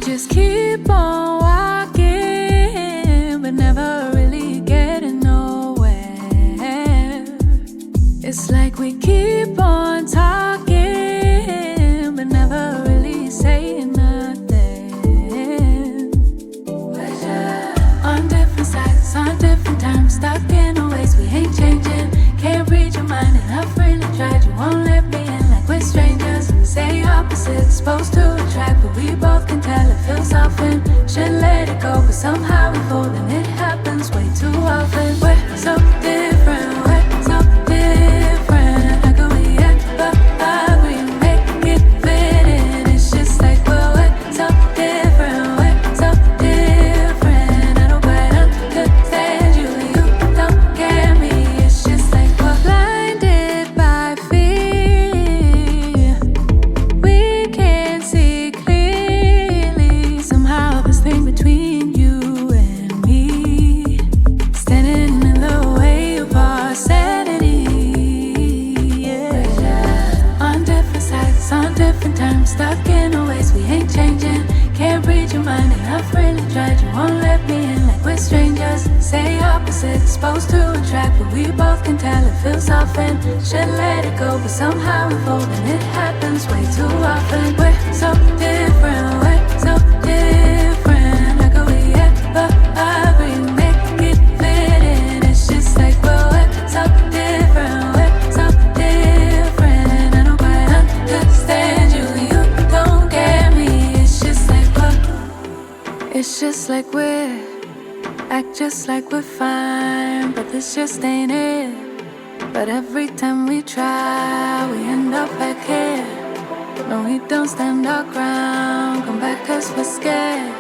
just keep on walking, but never really getting nowhere. It's like we keep on talking, but never really saying nothing. On different sides, on different times, stuck in a ways we ain't changing. Can't read your mind and I've really tried. You won't let me in like we're strangers. Say opposites, supposed to attract, but we both can tell it feels often. Should let it go, but somehow we fold and it happens way too often. We're so different, we're so different. How can we act but agree, make it fit in? It's just like we're so different, we're so different. I don't quite understand you, and you don't get me. It's just like we're blinded by fear. We can't see clearly. Somehow this thing between you and me, standing in the way of our sanity. Yeah. On different sides, on different times, stuck in a ways we ain't changing. Can't read your mind and I've really tried. You won't let me in like we're strangers. Say opposites, supposed to attract, but we both can tell it feels often. Should let it go, but somehow we fold and it happens way too often. We're so different, we're so different. How can we ever agree, make it fit in? It's just like we're so different, we're so different. I don't quite understand you, you don't get me. It's just like we're act just like we're fine, but this just ain't it. But every time we try, we end up back here. No, we don't stand our ground, come back 'cause we're scared.